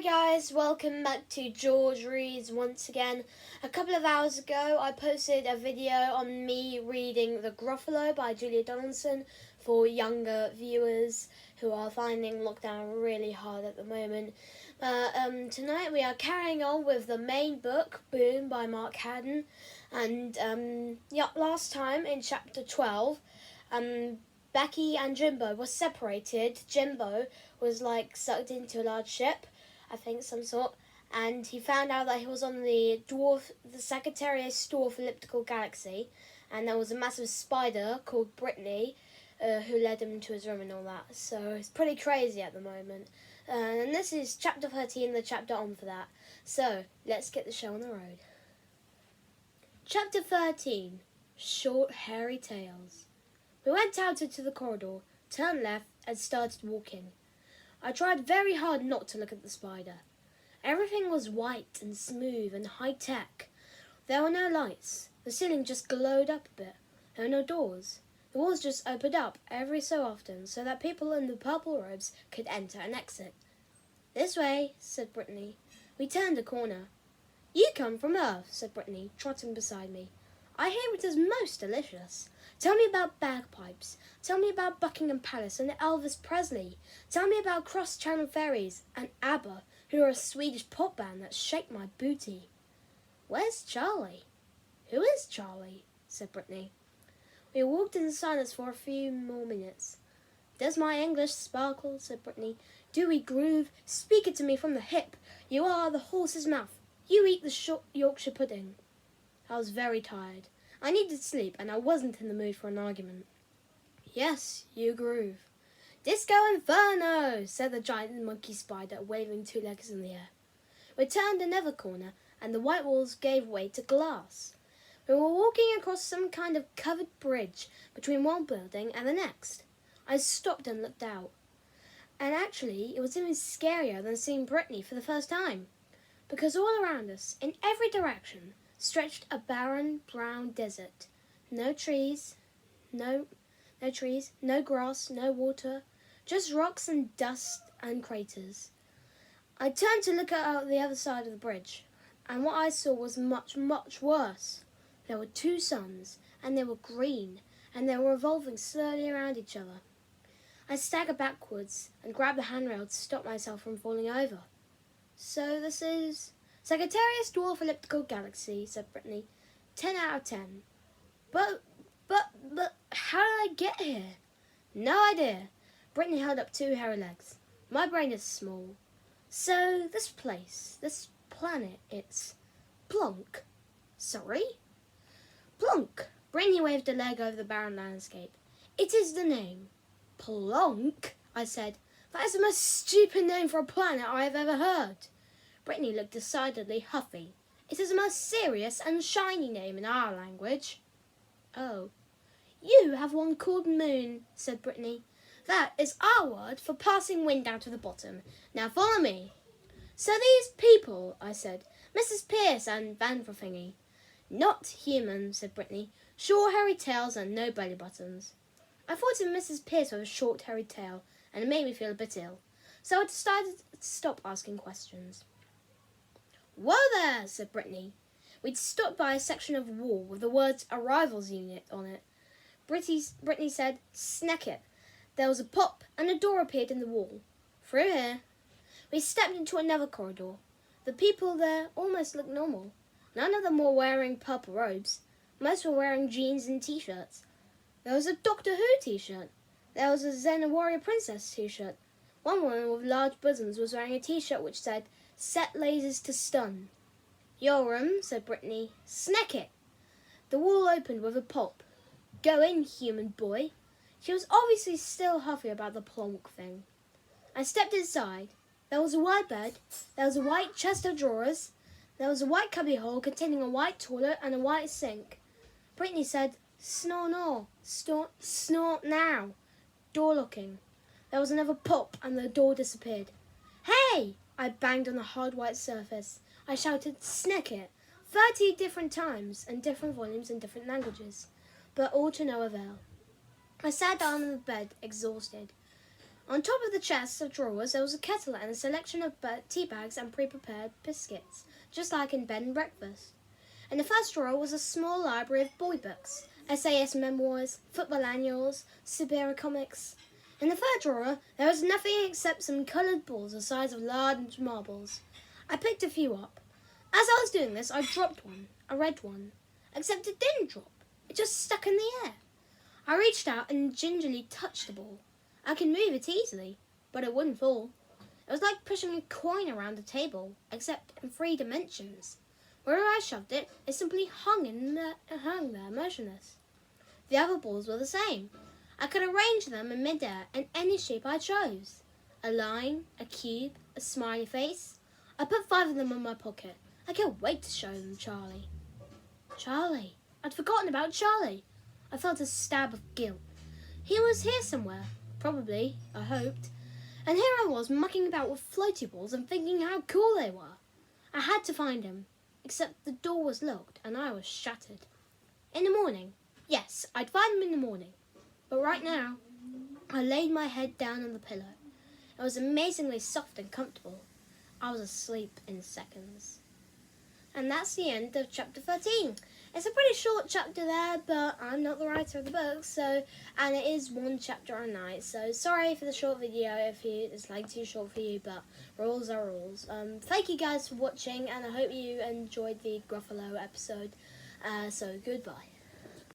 Hi guys, welcome back to George Reads once again. A couple of hours ago I posted a video on me reading The Gruffalo by Julia Donaldson for younger viewers who are finding lockdown really hard at the moment. Tonight we are carrying on with the main book, Boom by Mark Haddon. And last time in chapter 12, Becky and Jimbo were separated. Jimbo was sucked into a large ship, I think some sort, and he found out that he was on the Sagittarius Dwarf Elliptical Galaxy, and there was a massive spider called Brittany who led him to his room and all that. So it's pretty crazy at the moment. And this is chapter 13, the chapter on for that. So let's get the show on the road. Chapter 13, Short Hairy Tales. We went out into the corridor, turned left, and started walking. I tried very hard not to look at the spider. Everything was white and smooth and high-tech. There were no lights. The ceiling just glowed up a bit. There were no doors. The walls just opened up every so often so that people in the purple robes could enter and exit. "This way," said Brittany. We turned a corner. "You come from Earth," said Brittany, trotting beside me. "I hear it is most delicious. Tell me about bagpipes. Tell me about Buckingham Palace and Elvis Presley. Tell me about cross-channel ferries and ABBA, who are a Swedish pop band that shake my booty." "Where's Charlie?" "Who is Charlie?" said Brittany. We walked in silence for a few more minutes. "Does my English sparkle?" said Brittany. "Do we groove? Speak it to me from the hip. You are the horse's mouth. You eat the Yorkshire pudding." I was very tired. I needed sleep, and I wasn't in the mood for an argument. "Yes, you groove." "Disco Inferno," said the giant monkey spider, waving two legs in the air. We turned another corner, and the white walls gave way to glass. We were walking across some kind of covered bridge between one building and the next. I stopped and looked out. And actually, it was even scarier than seeing Brittany for the first time, because all around us, in every direction, stretched a barren brown desert. No trees, no grass, no water, just rocks and dust and craters. I turned to look out the other side of the bridge, and what I saw was much, much worse. There were two suns, and they were green, and they were revolving slowly around each other. I staggered backwards and grabbed the handrail to stop myself from falling over. "So this is Sagittarius Dwarf Elliptical Galaxy," said Brittany. 10 out of 10. But, how did I get here?" "No idea." Brittany held up two hairy legs. "My brain is small. So, this place, this planet, it's Plonk." "Sorry?" "Plonk." Brittany waved a leg over the barren landscape. "It is the name." "Plonk," I said. "That is the most stupid name for a planet I have ever heard." Brittany looked decidedly huffy. "It is the most serious and shiny name in our language." "Oh." "You have one called Moon," said Brittany. "That is our word for passing wind out of the bottom. Now follow me." "So these people," I said, "Mrs. Pierce and Vanderthingy." "Not human," said Brittany. "Short hairy tails and no belly buttons." I thought of Mrs. Pierce with a short hairy tail, and it made me feel a bit ill. So I decided to stop asking questions. "Whoa there," said Brittany. We'd stopped by a section of wall with the words "Arrivals Unit" on it. Brittany said, "Sneck it." There was a pop, and a door appeared in the wall. "Through here." We stepped into another corridor. The people there almost looked normal. None of them were wearing purple robes. Most were wearing jeans and t-shirts. There was a Doctor Who t-shirt. There was a Zen Warrior Princess t-shirt. One woman with large bosoms was wearing a t-shirt which said, "Set lasers to stun." "Your room," said Brittany. "Sneck it." The wall opened with a pop. "Go in, human boy." She was obviously still huffy about the Plonk thing. I stepped inside. There was a white bed. There was a white chest of drawers. There was a white cubbyhole containing a white toilet and a white sink. Brittany said, "Snore no, snort now." Door locking. There was another pop and the door disappeared. "Hey!" I banged on the hard white surface. I shouted, "Sneck it," 30 different times and different volumes in different languages, but all to no avail. I sat down on the bed, exhausted. On top of the chest of drawers there was a kettle and a selection of tea bags and pre-prepared biscuits, just like in bed and breakfast. In the first drawer was a small library of boy books, SAS memoirs, football annuals, superhero comics. In the third drawer there was nothing except some coloured balls the size of large marbles. I picked a few up. As I was doing this I dropped one, a red one, except it didn't drop. It just stuck in the air. I reached out and gingerly touched the ball. I could move it easily, but it wouldn't fall. It was like pushing a coin around a table, except in 3 dimensions. Wherever I shoved it, it simply hung there motionless. The other balls were the same. I could arrange them in mid-air in any shape I chose. A line, a cube, a smiley face. I put 5 of them in my pocket. I can't wait to show them Charlie. Charlie! I'd forgotten about Charlie. I felt a stab of guilt. He was here somewhere. Probably, I hoped. And here I was mucking about with floaty balls and thinking how cool they were. I had to find him, except the door was locked and I was shattered. In the morning, yes, I'd find him in the morning. But right now, I laid my head down on the pillow. It was amazingly soft and comfortable. I was asleep in seconds. And that's the end of chapter 13. It's a pretty short chapter there, but I'm not the writer of the book, and it is 1 chapter a night, so sorry for the short video if it's like too short for you, but rules are rules. Thank you guys for watching, and I hope you enjoyed the Gruffalo episode, so goodbye.